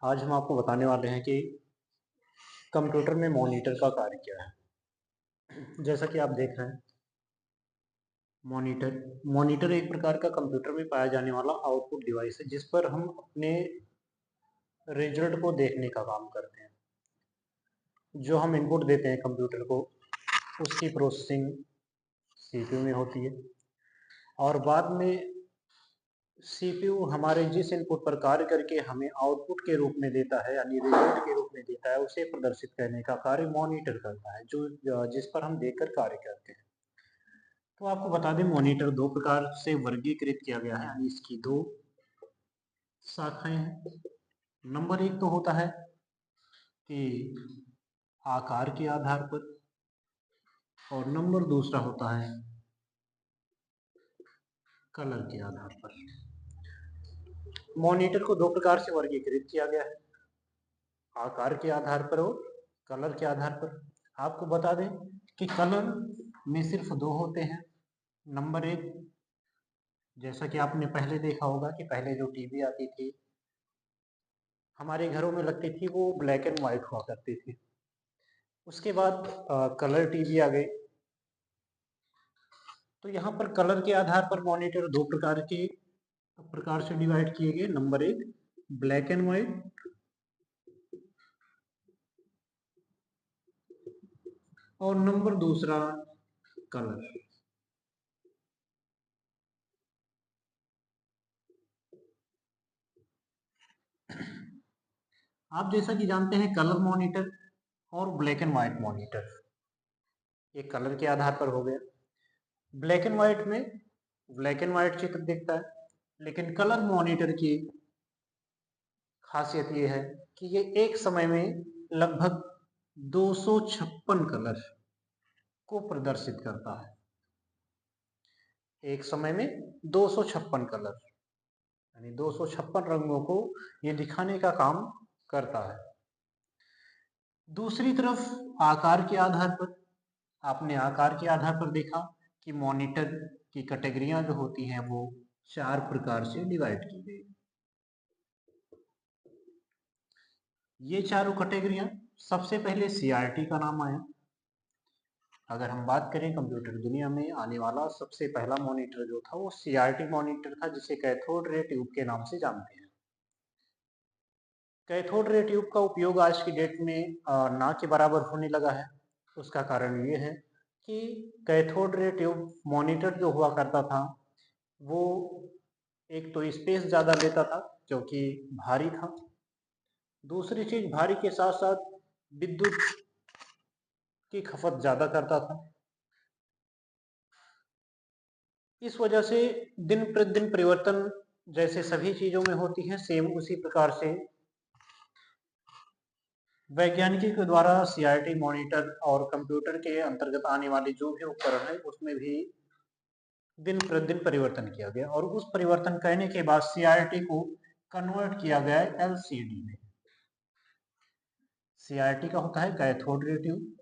आज हम आपको बताने वाले हैं कि कंप्यूटर में मॉनिटर का कार्य क्या है। जैसा कि आप देख रहे हैं, मॉनिटर एक प्रकार का कंप्यूटर में पाया जाने वाला आउटपुट डिवाइस है, जिस पर हम अपने रिजल्ट को देखने का काम करते हैं। जो हम इनपुट देते हैं कंप्यूटर को, उसकी प्रोसेसिंग सीपीयू में होती है और बाद में सीपीयू हमारे जिस इनपुट पर कार्य करके हमें आउटपुट के रूप में देता है, यानी रिजल्ट के रूप में देता है, उसे प्रदर्शित करने का कार्य मॉनिटर करता है, जो जिस पर हम देखकर कार्य करते हैं। तो आपको बता दें, मॉनिटर दो प्रकार से वर्गीकृत किया गया है, यानी इसकी दो शाखाएं हैं। नंबर एक तो होता है कि आकार के आधार पर, और नंबर दूसरा होता है कलर के आधार पर। मॉनिटर को दो प्रकार से वर्गीकृत किया गया है, आकार के आधार पर और कलर के आधार पर। आपको बता दें कि कलर में सिर्फ दो होते हैं। नंबर एक, जैसा कि आपने पहले देखा होगा कि पहले जो टीवी आती थी हमारे घरों में लगती थी, वो ब्लैक एंड व्हाइट हुआ करती थी। उसके बाद कलर टीवी आ गई। तो यहाँ पर कलर के आधार पर मॉनिटर दो प्रकार से डिवाइड किए गए। नंबर एक, ब्लैक एंड व्हाइट, और नंबर दूसरा कलर। आप जैसा कि जानते हैं, कलर मॉनिटर और ब्लैक एंड व्हाइट मॉनिटर, ये कलर के आधार पर हो गया। ब्लैक एंड व्हाइट में ब्लैक एंड व्हाइट चित्र दिखता है, लेकिन कलर मॉनिटर की खासियत ये है कि ये एक समय में लगभग 256 कलर को प्रदर्शित करता है। एक समय में 256 कलर, यानी 256 रंगों को ये दिखाने का काम करता है। दूसरी तरफ आकार के आधार पर, आपने आकार के आधार पर देखा कि मॉनिटर की कैटेगरियां जो होती हैं वो 4 प्रकार से डिवाइड की गई। ये चारों कैटेगरियां, सबसे पहले सीआरटी का नाम आया। अगर हम बात करें कंप्यूटर दुनिया में आने वाला सबसे पहला मॉनिटर जो था, वो सीआरटी मॉनिटर था, जिसे कैथोड रे ट्यूब के नाम से जानते हैं। कैथोड रे ट्यूब का उपयोग आज की डेट में ना के बराबर होने लगा है। उसका कारण ये है कि कैथोड रे ट्यूब मॉनिटर जो हुआ करता था, वो एक तो स्पेस ज़्यादा लेता था क्योंकि भारी था। दूसरी चीज, भारी के साथ साथ विद्युत की खपत ज़्यादा करता था। इस वजह से दिन प्रतिदिन परिवर्तन जैसे सभी चीज़ों में होती है, सेम उसी प्रकार से वैज्ञानिकों के द्वारा सीआरटी मॉनिटर और कंप्यूटर के अंतर्गत आने वाले जो भी उपकरण है, उसमें भी दिन प्रतिदिन परिवर्तन किया गया, और उस परिवर्तन करने के बाद सीआरटी को कन्वर्ट किया गया एलसीडी में। सीआरटी का होता है cathode ray tube,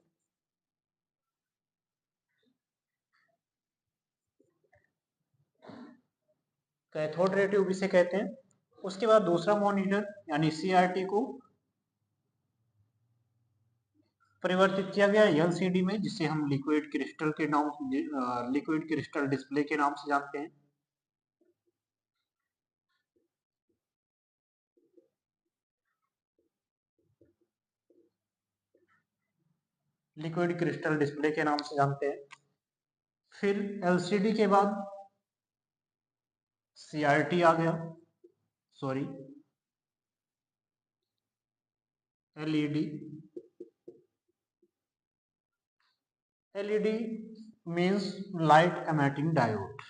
cathode ray tube इसे कहते हैं। उसके बाद दूसरा मॉनिटर यानी सीआरटी को परिवर्तित किया गया एलसीडी में, जिसे हम लिक्विड क्रिस्टल डिस्प्ले के नाम से जानते हैं। लिक्विड क्रिस्टल डिस्प्ले के नाम से जानते हैं। फिर एलसीडी के बाद सीआरटी आ गया, sorry LED. LED means light emitting diode.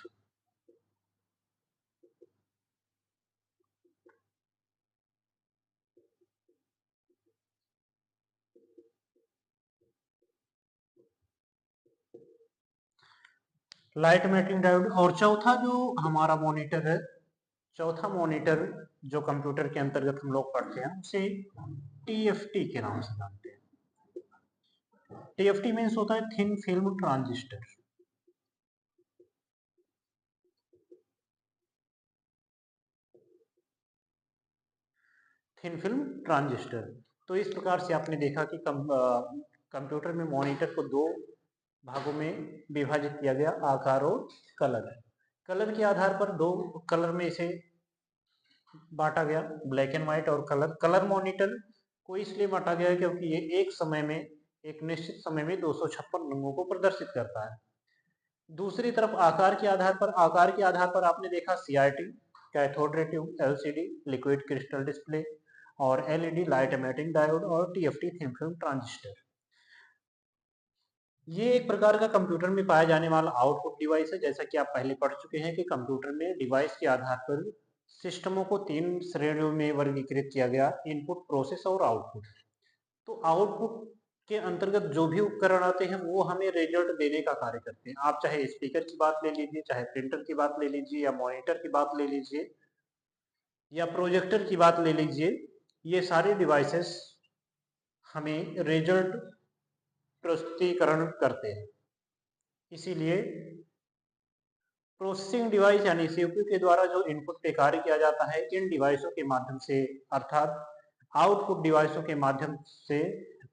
Light emitting diode. और चौथा जो हमारा मॉनिटर है, चौथा मॉनिटर जो कंप्यूटर के अंतर्गत हम लोग पढ़ते हैं, उसे टीएफटी के नाम से जानते हैं। टीएफटी मीन्स होता है thin film transistor. Thin film transistor. तो इस प्रकार से आपने देखा कि कंप्यूटर में मॉनिटर को दो भागों में विभाजित किया गया, आकार और कलर। कलर के आधार पर दो कलर में इसे बांटा गया, ब्लैक एंड व्हाइट और कलर। कलर मॉनिटर को इसलिए बांटा गया क्योंकि ये एक समय में, एक निश्चित समय में 256 रंगों को प्रदर्शित करता है। दूसरी तरफ आकार के आधार पर आपने देखा CRT, cathode ray tube, LCD, liquid crystal display और एलईडी, लाइट एमिटिंग डायोड और टीएफटी, थिन फिल्म ट्रांजिस्टर। ये एक प्रकार का कंप्यूटर में पाया जाने वाला आउटपुट डिवाइस है। जैसा कि आप पहले पढ़ चुके हैं कि कंप्यूटर में डिवाइस के आधार पर सिस्टमों को 3 श्रेणियों में वर्गीकृत किया गया, इनपुट, प्रोसेस और आउटपुट। तो आउटपुट के अंतर्गत जो भी उपकरण आते हैं वो हमें रिजल्ट देने का कार्य करते हैं। आप चाहे स्पीकर की बात ले लीजिए, चाहे प्रिंटर की बात ले लीजिए, या मॉनिटर की बात ले लीजिए, या प्रोजेक्टर की बात ले लीजिए, ये सारे डिवाइसेस हमें रिजल्ट प्रस्तुतिकरण करते हैं। इसीलिए प्रोसेसिंग डिवाइस यानी सीपीयू के द्वारा जो इनपुट पे कार्य किया जाता है, इन डिवाइसों के माध्यम से अर्थात आउटपुट डिवाइसों के माध्यम से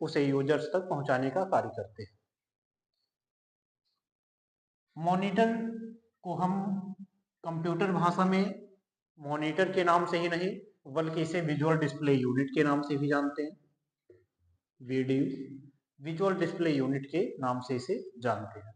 उसे यूजर्स तक पहुंचाने का कार्य करते हैं। मॉनिटर को हम कंप्यूटर भाषा में मॉनिटर के नाम से ही नहीं बल्कि इसे विजुअल डिस्प्ले यूनिट के नाम से भी जानते हैं। वीडियो विजुअल डिस्प्ले यूनिट के नाम से इसे जानते हैं।